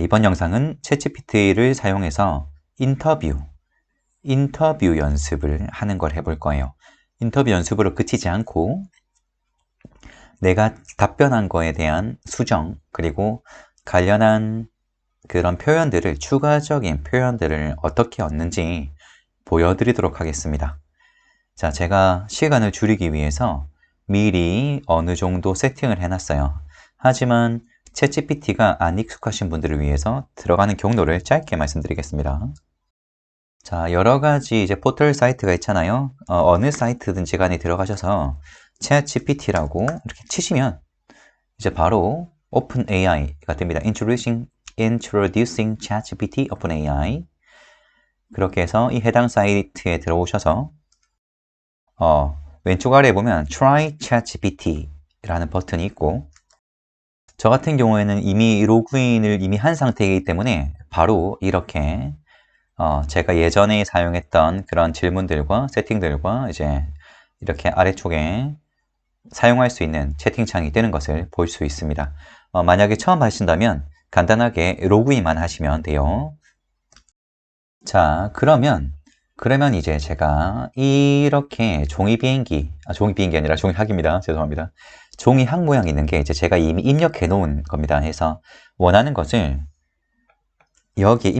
이번 영상은 챗GPT를 사용해서 인터뷰 연습을 하는 걸 해볼 거예요. 인터뷰 연습으로 그치지 않고 내가 답변한 거에 대한 수정, 그리고 관련한 그런 표현들을, 추가적인 표현들을 어떻게 얻는지 보여드리도록 하겠습니다. 자, 제가 시간을 줄이기 위해서 미리 어느 정도 세팅을 해놨어요. 하지만 챗GPT가 안 익숙하신 분들을 위해서 들어가는 경로를 짧게 말씀드리겠습니다. 자, 여러 가지 이제 포털 사이트가 있잖아요. 어느 사이트든지 간에 들어가셔서 챗GPT라고 이렇게 치시면 이제 바로 OpenAI가 뜹니다. Introducing ChatGPT OpenAI. 그렇게 해서 이 해당 사이트에 들어오셔서 왼쪽 아래에 보면 Try ChatGPT라는 버튼이 있고, 저 같은 경우에는 이미 로그인을 이미 한 상태이기 때문에 바로 이렇게 제가 예전에 사용했던 그런 질문들과 세팅들과 이제 이렇게 아래쪽에 사용할 수 있는 채팅창이 뜨는 것을 볼 수 있습니다. 만약에 처음 하신다면 간단하게 로그인만 하시면 돼요. 자, 그러면 이제 제가 이렇게 종이 비행기 아니라 종이 학입니다. 죄송합니다. 종이 학 모양 있는 게 이제 제가 이미 입력해 놓은 겁니다. 해서 원하는 것을 여기에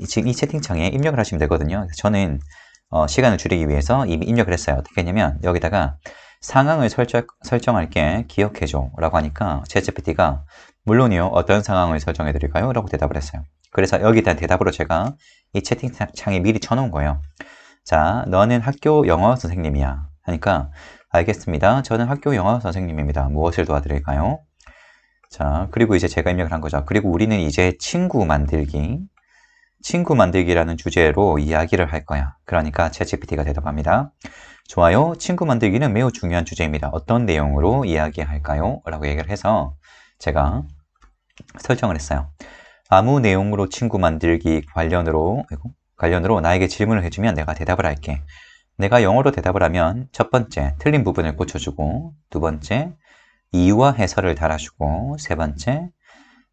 지금 이 채팅창에 입력을 하시면 되거든요. 그래서 저는 시간을 줄이기 위해서 이미 입력을 했어요. 어떻게 했냐면 여기다가 상황을 설정할게, 기억해줘 라고 하니까 챗GPT가 물론이요, 어떤 상황을 설정해 드릴까요? 라고 대답을 했어요. 그래서 여기에 대한 대답으로 제가 이 채팅창에 미리 쳐놓은 거예요. 자, 너는 학교 영어 선생님이야 하니까 알겠습니다. 저는 학교 영어 선생님입니다. 무엇을 도와드릴까요? 자, 그리고 이제 제가 입력을 한 거죠. 그리고 우리는 이제 친구 만들기라는 주제로 이야기를 할 거야. 그러니까 챗GPT가 대답합니다. 좋아요. 친구 만들기는 매우 중요한 주제입니다. 어떤 내용으로 이야기할까요? 라고 얘기를 해서 제가 설정을 했어요. 아무 내용으로 친구 만들기 관련으로 나에게 질문을 해주면 내가 대답을 할게. 내가 영어로 대답을 하면 첫 번째, 틀린 부분을 고쳐주고, 두 번째, 이유와 해설을 달아주고, 세 번째,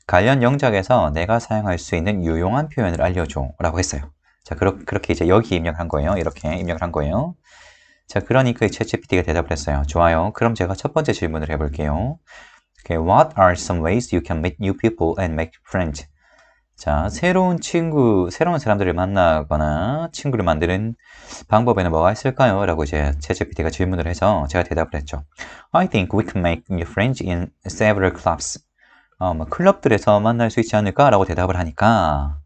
관련 영작에서 내가 사용할 수 있는 유용한 표현을 알려줘 라고 했어요. 자, 그렇게 이제 여기 입력한 거예요. 이렇게 입력을 한 거예요. 자, 그러니까 이 챗GPT가 대답을 했어요. 좋아요. 그럼 제가 첫 번째 질문을 해볼게요. Okay, what are some ways you can meet new people and make friends? 자, 새로운 사람들을 만나거나 친구를 만드는 방법에는 뭐가 있을까요? 라고 이제 챗GPT가 질문을 해서 제가 대답을 했죠. I think we can make new friends in several clubs. 클럽들에서 만날 수 있지 않을까? 라고 대답을 하니까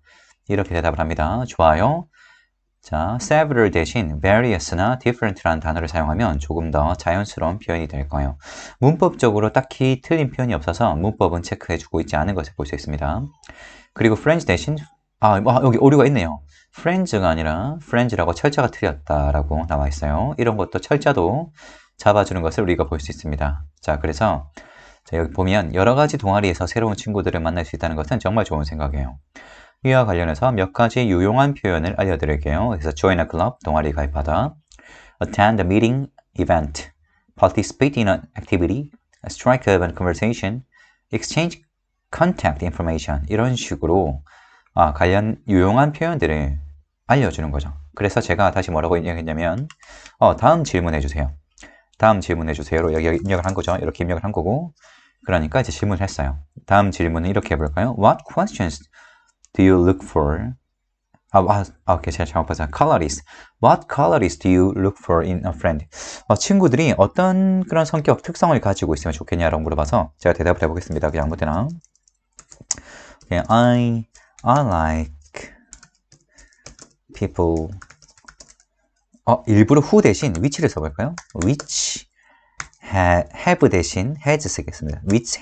이렇게 대답을 합니다. 좋아요. 자, several 대신 various나 different라는 단어를 사용하면 조금 더 자연스러운 표현이 될 거예요. 문법적으로 딱히 틀린 표현이 없어서 문법은 체크해주고 있지 않은 것을 볼 수 있습니다. 그리고 friends 대신 여기 오류가 있네요. friends가 아니라 friends라고 철자가 틀렸다라고 나와 있어요. 이런 것도 철자도 잡아주는 것을 우리가 볼 수 있습니다. 자, 그래서 여기 보면 여러 가지 동아리에서 새로운 친구들을 만날 수 있다는 것은 정말 좋은 생각이에요. 이와 관련해서 몇 가지 유용한 표현을 알려드릴게요. 그래서 join a club, 동아리 가입하다, attend a meeting, event, participate in an activity, strike up a conversation, exchange contact information, 이런 식으로 관련 유용한 표현들을 알려주는 거죠. 그래서 제가 다시 뭐라고 입력했냐면 다음 질문해 주세요. 다음 질문해 주세요로 여기 입력을 한 거죠. 이렇게 입력을 한 거고, 그러니까 이제 질문을 했어요. 다음 질문은 이렇게 해볼까요? What questions do you look for? 오케이, 제가 잘못 봤어요. Qualities. What qualities do you look for in a friend? 친구들이 어떤 그런 성격, 특성을 가지고 있으면 좋겠냐라고 물어봐서 제가 대답을 해보겠습니다. 그냥 아무 때나. Okay, I like people. 일부러 who 대신 which를 써볼까요? which have 대신 has 쓰겠습니다. which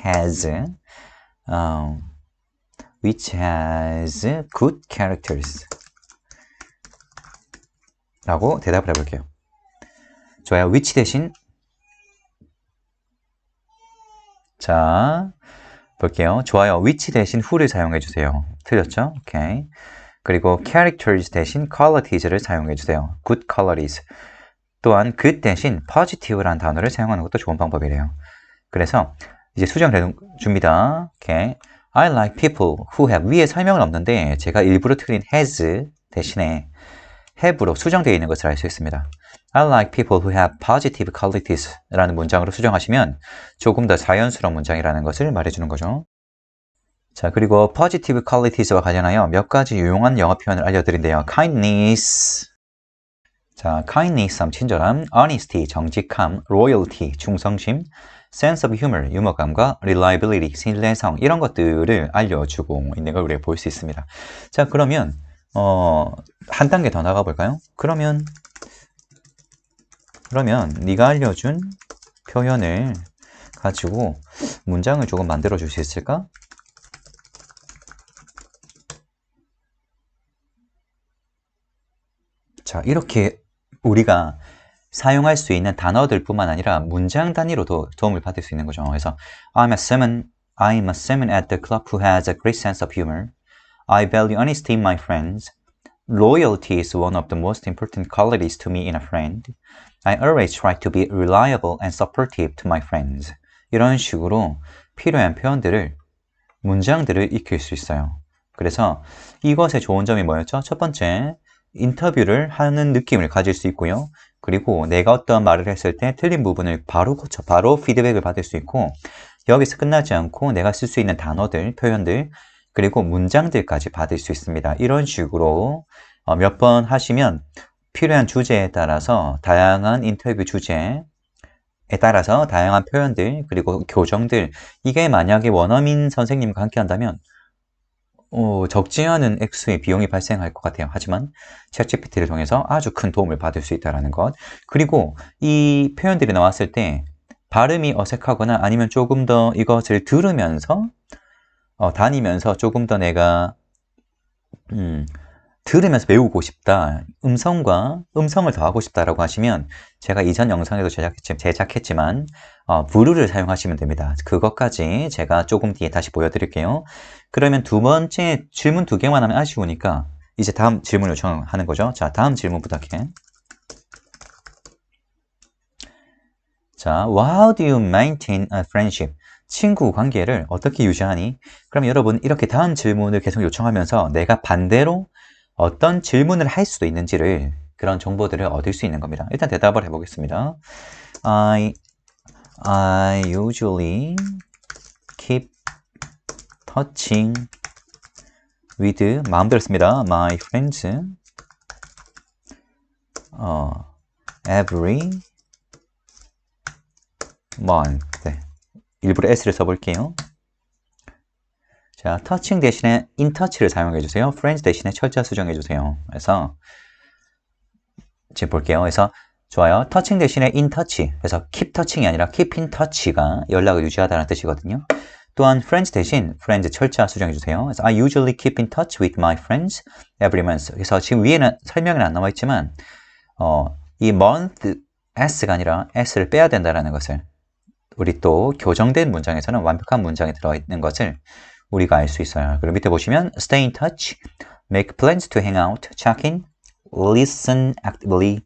has good characters 라고 대답을 해볼게요. 좋아요. which 대신, 자, 볼게요. 좋아요. which 대신 who를 사용해주세요. 틀렸죠? 오케이. 그리고 characters 대신 qualities를 사용해주세요. good qualities. 또한 good 대신 positive라는 단어를 사용하는 것도 좋은 방법이래요. 그래서 이제 수정을 해줍니다. 오케이. I like people who have 위에 설명은 없는데 제가 일부러 틀린 has 대신에 have로 수정되어 있는 것을 알 수 있습니다. I like people who have positive qualities 라는 문장으로 수정하시면 조금 더 자연스러운 문장이라는 것을 말해주는 거죠. 자, 그리고 positive qualities와 관련하여 몇 가지 유용한 영어 표현을 알려드린대요. kindness. 자, kindness, 친절함, honesty, 정직함, loyalty, 충성심, sense of humor, 유머감과 reliability, 신뢰성 이런 것들을 알려주고 있는 걸 우리가 볼 수 있습니다. 자, 그러면 한 단계 더 나가 볼까요? 그러면 네가 알려준 표현을 가지고 문장을 조금 만들어 줄 수 있을까? 자, 이렇게 우리가 사용할 수 있는 단어들 뿐만 아니라 문장 단위로도 도움을 받을 수 있는 거죠. 그래서 I'm a salmon at the club who has a great sense of humor. I value honesty in my friends. Loyalty is one of the most important qualities to me in a friend. I always try to be reliable and supportive to my friends. 이런 식으로 필요한 표현들을, 문장들을 익힐 수 있어요. 그래서 이것의 좋은 점이 뭐였죠? 첫 번째, 인터뷰를 하는 느낌을 가질 수 있고요. 그리고 내가 어떤 말을 했을 때 틀린 부분을 바로 고쳐, 바로 피드백을 받을 수 있고, 여기서 끝나지 않고 내가 쓸 수 있는 단어들, 표현들, 그리고 문장들까지 받을 수 있습니다. 이런 식으로 몇 번 하시면 필요한 주제에 따라서 다양한 인터뷰 주제에 따라서 다양한 표현들, 그리고 교정들, 이게 만약에 원어민 선생님과 함께 한다면 적지 않은 액수의 비용이 발생할 것 같아요. 하지만 챗GPT를 통해서 아주 큰 도움을 받을 수 있다는 것. 그리고 이 표현들이 나왔을 때 발음이 어색하거나 아니면 조금 더 이것을 들으면서 다니면서 조금 더 내가 들으면서 외우고 싶다. 음성을 더하고 싶다라고 하시면 제가 이전 영상에도 제작했지만 부르를 사용하시면 됩니다. 그것까지 제가 조금 뒤에 다시 보여드릴게요. 그러면 두 번째 질문 두 개만 하면 아쉬우니까 이제 다음 질문 요청하는 거죠. 자, 다음 질문 부탁해. 자, how do you maintain a friendship? 친구 관계를 어떻게 유지하니? 그럼 여러분 이렇게 다음 질문을 계속 요청하면서 내가 반대로 어떤 질문을 할 수도 있는지를 그런 정보들을 얻을 수 있는 겁니다. 일단 대답을 해보겠습니다. I usually keep touching with 마음대로 씁니다. My friends every month. 네. 일부러 S를 써볼게요. 자, touching 대신에 in touch를 사용해주세요. friends 대신에 철자 수정해주세요. 그래서 지금 볼게요. 그래서 좋아요. touching 대신에 in touch. 그래서 keep touching이 아니라 keep in touch가 연락을 유지하다는 뜻이거든요. 또한 friends 대신 friends 철자 수정해주세요. 그래서 I usually keep in touch with my friends every month. 그래서 지금 위에는 설명은 안 나와 있지만 이 month s가 아니라 s를 빼야 된다는 것을 우리 또 교정된 문장에서는 완벽한 문장이 들어있는 것을 우리가 알 수 있어요. 그리고 밑에 보시면 stay in touch, make plans to hang out, check in, listen actively,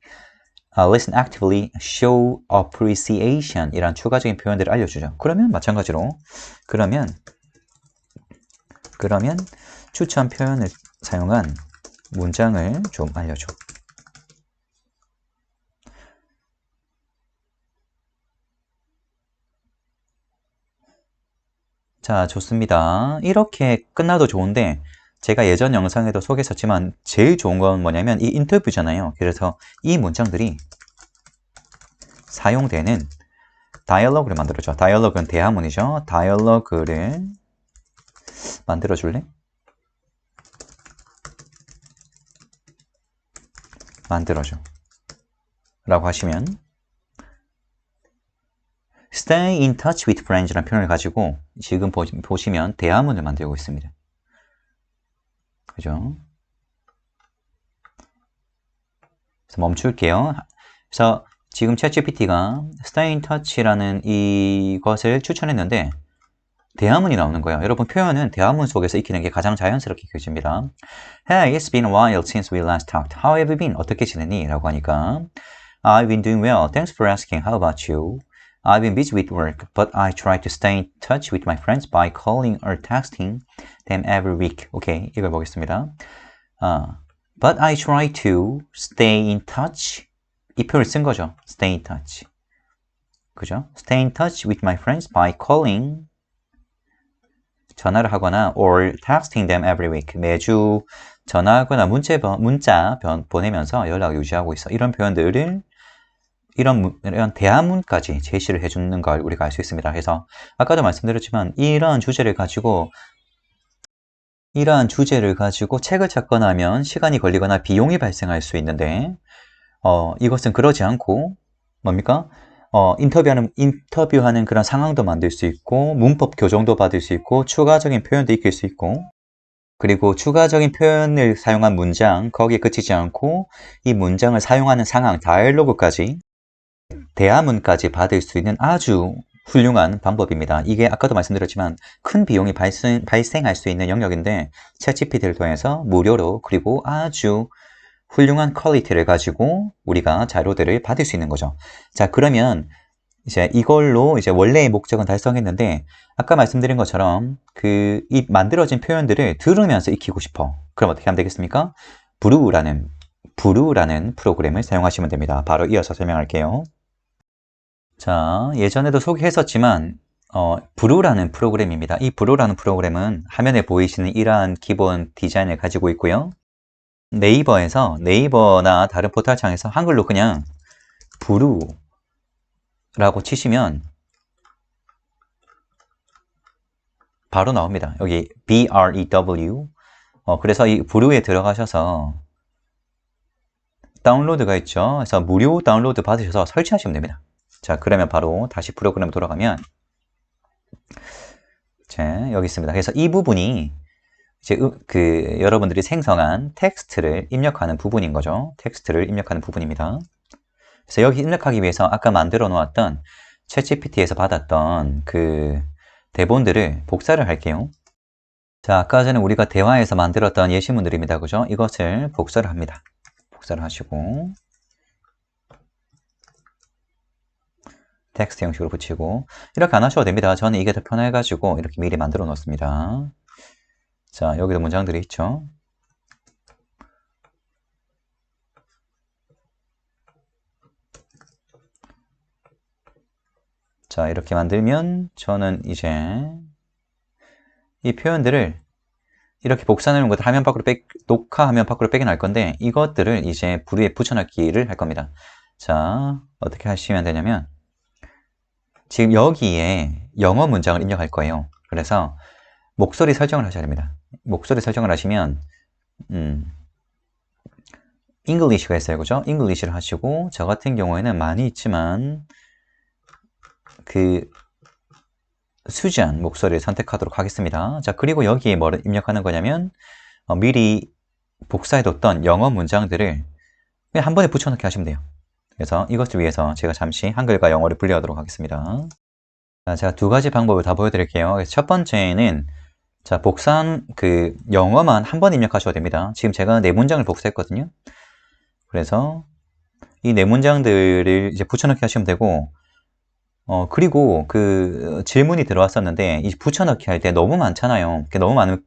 show appreciation 이런 추가적인 표현들을 알려주죠. 그러면 마찬가지로 그러면 추천 표현을 사용한 문장을 좀 알려줘. 자, 좋습니다. 이렇게 끝나도 좋은데 제가 예전 영상에도 소개했었지만 제일 좋은 건 뭐냐면 이 인터뷰잖아요. 그래서 이 문장들이 사용되는 다이얼로그를 만들어줘. 다이얼로그는 대화문이죠. 다이얼로그를 만들어줄래? 만들어줘 라고 하시면 Stay in touch with friends라는 표현을 가지고 지금 보시면 대화문을 만들고 있습니다. 그죠? 그래서 멈출게요. 그래서 지금 챗GPT가 Stay in touch라는 이것을 추천했는데 대화문이 나오는 거예요. 여러분 표현은 대화문 속에서 익히는 게 가장 자연스럽게 익혀집니다. Hey, it's been a while since we last talked. How have you been? 어떻게 지내니? 라고 하니까 I've been doing well. Thanks for asking. How about you? I've been busy with work, but I try to stay in touch with my friends by calling or texting them every week. 오케이, 이걸 보겠습니다. But I try to stay in touch. 이 표를 쓴 거죠. Stay in touch. 그죠? Stay in touch with my friends by calling. 전화를 하거나 or texting them every week. 매주 전화하거나 문자 보내면서 연락을 유지하고 있어. 이런 표현들을 이런 대화문까지 제시를 해주는 걸 우리가 알 수 있습니다. 그래서 아까도 말씀드렸지만 이러한 주제를 가지고 책을 찾거나 하면 시간이 걸리거나 비용이 발생할 수 있는데 이것은 그러지 않고 뭡니까? 인터뷰하는 그런 상황도 만들 수 있고 문법 교정도 받을 수 있고 추가적인 표현도 익힐 수 있고 그리고 추가적인 표현을 사용한 문장 거기에 그치지 않고 이 문장을 사용하는 상황 다이얼로그까지 대화문까지 받을 수 있는 아주 훌륭한 방법입니다. 이게 아까도 말씀드렸지만 큰 비용이 발생할 수 있는 영역인데 챗GPT를 통해서 무료로 그리고 아주 훌륭한 퀄리티를 가지고 우리가 자료들을 받을 수 있는 거죠. 자, 그러면 이제 이걸로 이제 원래의 목적은 달성했는데 아까 말씀드린 것처럼 이 만들어진 표현들을 들으면서 익히고 싶어. 그럼 어떻게 하면 되겠습니까? 브루라는 프로그램을 사용하시면 됩니다. 바로 이어서 설명할게요. 자, 예전에도 소개했었지만 브루라는 프로그램입니다. 이 브루라는 프로그램은 화면에 보이시는 이러한 기본 디자인을 가지고 있고요. 네이버나 다른 포털 창에서 한글로 그냥 브루라고 치시면 바로 나옵니다. 여기 BREW. 그래서 이 브루에 들어가셔서 다운로드가 있죠. 그래서 무료 다운로드 받으셔서 설치하시면 됩니다. 자, 그러면 바로 다시 프로그램 돌아가면 자, 여기 있습니다. 그래서 이 부분이 이제 여러분들이 생성한 텍스트를 입력하는 부분인 거죠. 텍스트를 입력하는 부분입니다. 그래서 여기 입력하기 위해서 아까 만들어 놓았던 챗GPT에서 받았던 그 대본들을 복사를 할게요. 자, 아까 전에 우리가 대화에서 만들었던 예시문들입니다. 그죠? 이것을 복사를 합니다. 복사를 하시고 텍스트 형식으로 붙이고 이렇게 안 하셔도 됩니다. 저는 이게 더 편해가지고 이렇게 미리 만들어 놓습니다. 자, 여기도 문장들이 있죠. 자, 이렇게 만들면 저는 이제 이 표현들을 이렇게 복사해놓은 것들 화면 밖으로 녹화하면 밖으로 빼겨날 건데 이것들을 이제 브루에 붙여넣기를 할 겁니다. 자, 어떻게 하시면 되냐면 지금 여기에 영어 문장을 입력할 거예요. 그래서 목소리 설정을 하셔야 됩니다. 목소리 설정을 하시면 English가 있어요. 그죠? English를 하시고 저 같은 경우에는 많이 있지만 수지한 목소리를 선택하도록 하겠습니다. 자, 그리고 여기에 뭐를 입력하는 거냐면 미리 복사해뒀던 영어 문장들을 그냥 한 번에 붙여넣기 하시면 돼요. 그래서 이것을 위해서 제가 잠시 한글과 영어를 분리하도록 하겠습니다. 자, 제가 두 가지 방법을 다 보여드릴게요. 그래서 첫 번째는 자, 복사한 영어만 한 번 입력하셔도 됩니다. 지금 제가 네 문장을 복사했거든요. 그래서 이 네 문장들을 이제 붙여넣기 하시면 되고 그리고 질문이 들어왔었는데 이 붙여넣기 할 때 너무 많잖아요. 너무 많으면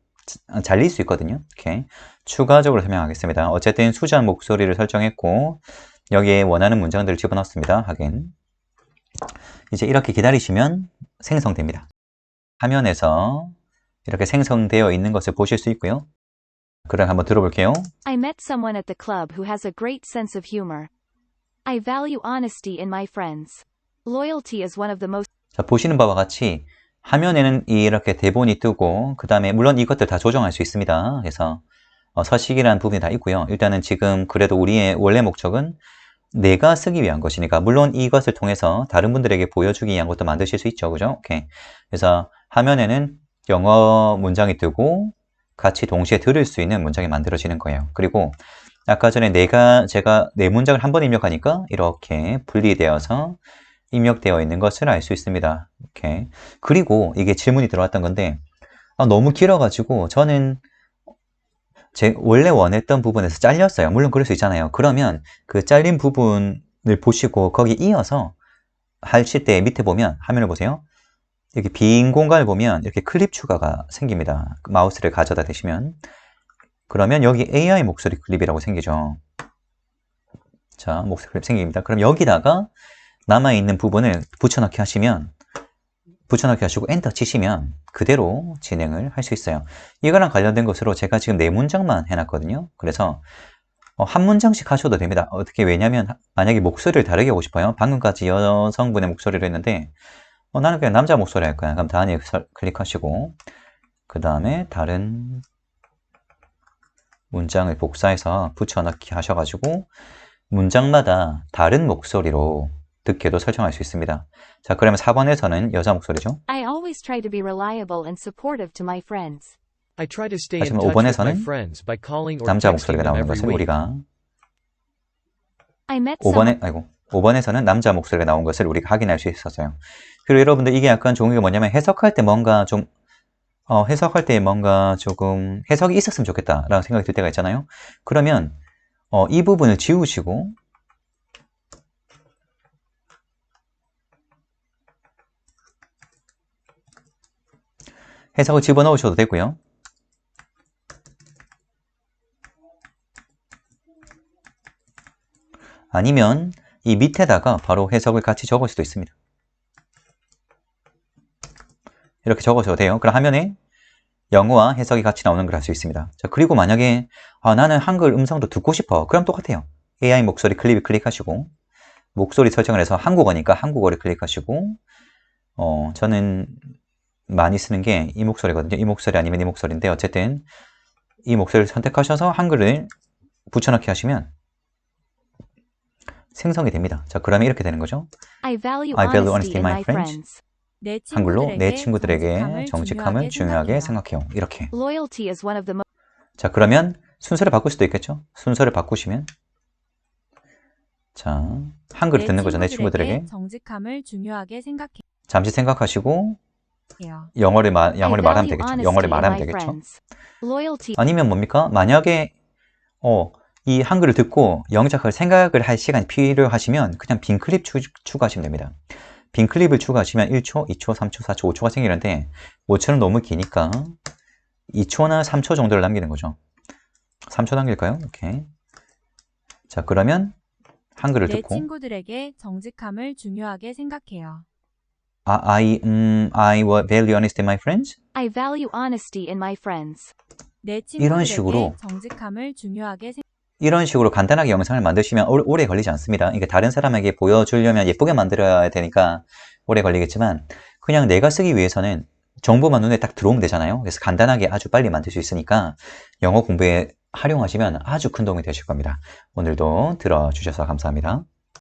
잘릴 수 있거든요. 이렇게 추가적으로 설명하겠습니다. 어쨌든 수지한 목소리를 설정했고 여기에 원하는 문장들을 집어넣습니다. 확인. 이제 이렇게 기다리시면 생성됩니다. 화면에서 이렇게 생성되어 있는 것을 보실 수 있고요. 그럼 한번 들어볼게요. I met someone at the club who has a great sense of humor. I value honesty in my friends. Loyalty is one of the most. 자, 보시는 바와 같이 화면에는 이렇게 대본이 뜨고 그 다음에 물론 이것들 다 조정할 수 있습니다. 그래서 서식이라는 부분이 다 있고요. 일단은 지금 그래도 우리의 원래 목적은 내가 쓰기 위한 것이니까 물론 이것을 통해서 다른 분들에게 보여주기 위한 것도 만드실 수 있죠. 그죠? 오케이. 그래서 화면에는 영어 문장이 뜨고 같이 동시에 들을 수 있는 문장이 만들어지는 거예요. 그리고 아까 전에 제가 네 문장을 한 번 입력하니까 이렇게 분리되어서 입력되어 있는 것을 알 수 있습니다. 이렇게. 그리고 이게 질문이 들어왔던 건데 너무 길어가지고 저는 원래 원했던 부분에서 잘렸어요. 물론 그럴 수 있잖아요. 그러면 그 잘린 부분을 보시고 거기 이어서 하실 때 밑에 보면 화면을 보세요. 여기 빈 공간을 보면 이렇게 클립 추가가 생깁니다. 마우스를 가져다 대시면 그러면 여기 AI 목소리 클립이라고 생기죠. 자, 목소리 클립 생깁니다. 그럼 여기다가 남아있는 부분을 붙여넣기 하시고 엔터 치시면 그대로 진행을 할 수 있어요. 이거랑 관련된 것으로 제가 지금 4문장만 해놨거든요. 그래서 한 문장씩 하셔도 됩니다. 어떻게, 왜냐면 만약에 목소리를 다르게 하고 싶어요. 방금까지 여성분의 목소리를 했는데 나는 그냥 남자 목소리 할 거야. 그럼 다음에 클릭하시고 그 다음에 다른 문장을 복사해서 붙여넣기 하셔가지고 문장마다 다른 목소리로 듣게도 설정할 수 있습니다. 자, 그러면 4번에서는 여자 목소리죠. I always try to be reliable and supportive to my friends. I try to stay 하지만 in touch with my 5번에서는 friends by calling or 남자 texting 목소리가 them 나오는 every 것을 week. 우리가 I met someone. 5번에서는 남자 목소리가 나온 것을 우리가 확인할 수 있었어요. 그리고 여러분들 이게 약간 좋은 게 뭐냐면 해석할 때 뭔가 좀 조금 해석이 있었으면 좋겠다라는 생각이 들 때가 있잖아요. 그러면 이 부분을 지우시고 해석을 집어넣으셔도 되고요. 아니면 이 밑에다가 바로 해석을 같이 적을 수도 있습니다. 이렇게 적으셔도 돼요. 그럼 화면에 영어와 해석이 같이 나오는 걸 할 수 있습니다. 자, 그리고 만약에 나는 한글 음성도 듣고 싶어. 그럼 똑같아요. AI 목소리 클릭하시고 목소리 설정을 해서 한국어니까 한국어를 클릭하시고 저는 많이 쓰는 게 이 목소리거든요. 이 목소리 아니면 이 목소리인데 어쨌든 이 목소리를 선택하셔서 한글을 붙여넣기 하시면 생성이 됩니다. 자, 그러면 이렇게 되는 거죠. I value honesty honesty in in my my friends. 한글로 내 친구들에게 정직함을 중요하게 생각해요. 이렇게. Loyalty is one of the most. 자, 그러면 순서를 바꿀 수도 있겠죠? 순서를 바꾸시면 자, 한글을 듣는 거죠. 내 친구들에게. 정직함을 중요하게 생각해요. 잠시 생각하시고 영어를 말하면 되겠죠. 영어를 말하면 되겠죠. Loyalty. 아니면 뭡니까? 만약에 이 한글을 듣고 영작을 생각을 할 시간이 필요하시면 그냥 빈 클립 추가하시면 됩니다. 빈 클립을 추가하시면 1초, 2초, 3초, 4초, 5초가 생기는데 5초는 너무 기니까 2초나 3초 정도를 남기는 거죠. 3초 남길까요? 이렇게. 자, 그러면 한글을 내 듣고 친구들에게 정직함을 중요하게 생각해요. I value honesty in my friends. I value honesty in my friends. 내 이런 친구들에게 식으로 정직함을 중요하게 이런 식으로 간단하게 영상을 만드시면 오래 걸리지 않습니다. 이게 다른 사람에게 보여주려면 예쁘게 만들어야 되니까 오래 걸리겠지만 그냥 내가 쓰기 위해서는 정보만 눈에 딱 들어오면 되잖아요. 그래서 간단하게 아주 빨리 만들 수 있으니까 영어 공부에 활용하시면 아주 큰 도움이 되실 겁니다. 오늘도 들어주셔서 감사합니다.